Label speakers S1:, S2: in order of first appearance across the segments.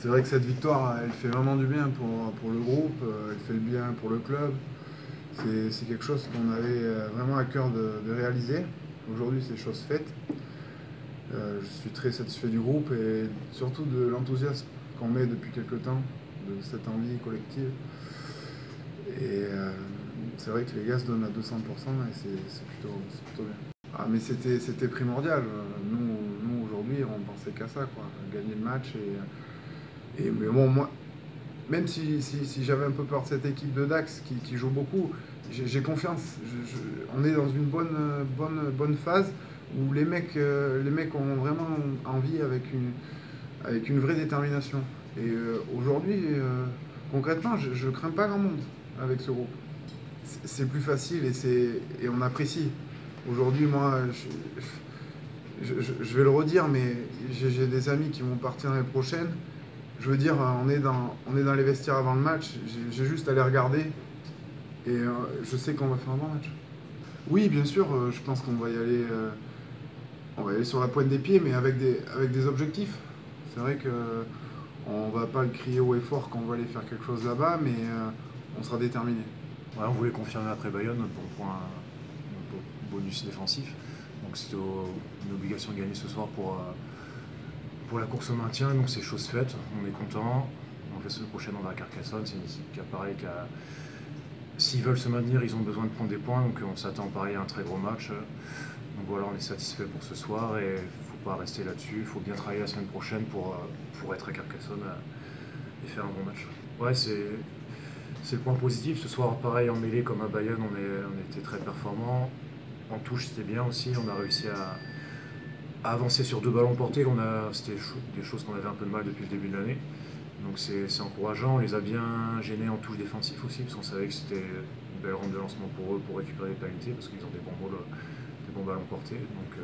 S1: C'est vrai que cette victoire, elle fait vraiment du bien pour le groupe, elle fait le bien pour le club. C'est quelque chose qu'on avait vraiment à cœur de réaliser. Aujourd'hui, c'est chose faite. Je suis très satisfait du groupe et surtout de l'enthousiasme qu'on met depuis quelque temps, de cette envie collective. Et c'est vrai que les gars se donnent à 200% et c'est plutôt bien. Ah, mais c'était primordial. Nous aujourd'hui, on pensait qu'à ça, quoi. Gagner le match. Mais bon, moi, même si j'avais un peu peur de cette équipe de Dax qui joue beaucoup, j'ai confiance. On est dans une bonne phase où les mecs ont vraiment envie avec une vraie détermination. Et aujourd'hui, concrètement, je ne crains pas grand monde avec ce groupe. C'est plus facile et on apprécie. Aujourd'hui, moi, je vais le redire, mais j'ai des amis qui vont partir l'année prochaine. Je veux dire, on est dans les vestiaires avant le match. J'ai juste à les regarder et je sais qu'on va faire un bon match. Oui, bien sûr, je pense qu'on va y aller. On va aller sur la pointe des pieds, mais avec des objectifs. C'est vrai qu'on va pas le crier haut et fort qu'on va aller faire quelque chose là-bas, mais on sera déterminé.
S2: Ouais, on voulait confirmer après Bayonne notre bon point, notre bonus défensif. Donc c'était une obligation de gagner ce soir pour la course au maintien, donc c'est chose faite, on est content. Donc la semaine prochaine on va à Carcassonne, c'est une équipe qui apparaît s'ils veulent se maintenir, ils ont besoin de prendre des points, donc on s'attend pareil à un très gros match. Donc voilà, on est satisfait pour ce soir et il ne faut pas rester là-dessus, il faut bien travailler la semaine prochaine pour être à Carcassonne et faire un bon match. Ouais, c'est le point positif. Ce soir, pareil en mêlée comme à Bayonne, on était très performants. En touche, c'était bien aussi. On a réussi à avancer sur 2 ballons portés. C'était des choses qu'on avait un peu de mal depuis le début de l'année. Donc c'est encourageant. On les a bien gênés en touche défensif aussi, parce qu'on savait que c'était une belle rampe de lancement pour eux pour récupérer des pénalités, parce qu'ils ont des bons ballons portés. Donc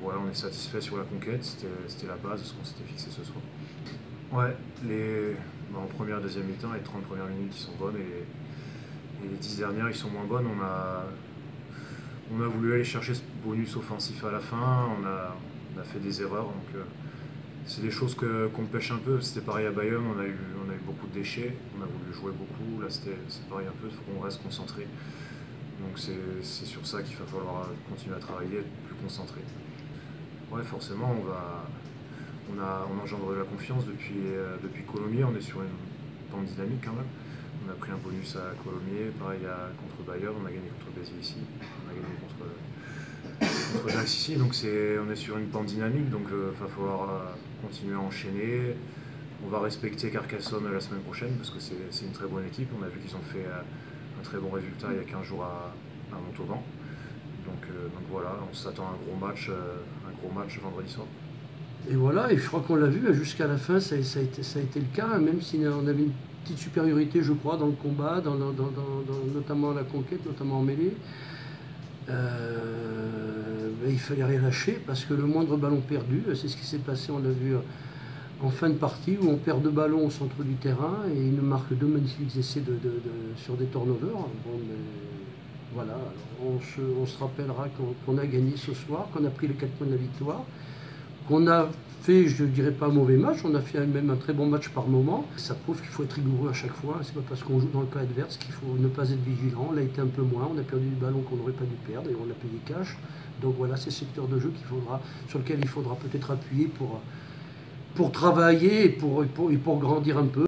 S2: voilà, on est satisfait sur la conquête. C'était la base de ce qu'on s'était fixé ce soir. Ouais, en première et deuxième mi-temps, les 30 premières minutes ils sont bonnes et les 10 dernières ils sont moins bonnes. On a voulu aller chercher ce bonus offensif à la fin, on a fait des erreurs, donc c'est des choses qu'on pêche un peu. C'était pareil à Bayonne, on a eu beaucoup de déchets, on a voulu jouer beaucoup, là c'est pareil un peu, il faut qu'on reste concentré. Donc c'est sur ça qu'il va falloir continuer à travailler, être plus concentré. Ouais, forcément on engendre de la confiance depuis Colomiers, on est sur une pente dynamique quand même. On a pris un bonus à Colomiers, pareil contre Bayern, on a gagné contre Béziers ici, on a gagné contre Dax ici, donc on est sur une pente dynamique, donc il va falloir continuer à enchaîner. On va respecter Carcassonne la semaine prochaine parce que c'est une très bonne équipe, on a vu qu'ils ont fait un très bon résultat il y a 15 jours à Montauban. Donc voilà, on s'attend à un gros match vendredi soir.
S3: Et voilà, et je crois qu'on l'a vu, jusqu'à la fin, ça a été le cas, même si on avait une petite supériorité, je crois, dans le combat, notamment la conquête, notamment en mêlée. Mais il fallait rien lâcher, parce que le moindre ballon perdu, c'est ce qui s'est passé, on l'a vu en fin de partie, où on perd 2 ballons au centre du terrain, et ils nous marquent 2 magnifiques essais sur des turnovers. Bon, mais voilà, on se rappellera qu'on a gagné ce soir, qu'on a pris les 4 points de la victoire, qu'on a fait, je ne dirais pas un mauvais match, on a fait même un très bon match par moment. Ça prouve qu'il faut être rigoureux à chaque fois, c'est pas parce qu'on joue dans le cas adverse qu'il faut ne pas être vigilant. On a été un peu moins, on a perdu du ballon qu'on n'aurait pas dû perdre et on l'a payé cash. Donc voilà, c'est ce secteur de jeu sur lequel il faudra peut-être appuyer pour travailler et pour grandir un peu.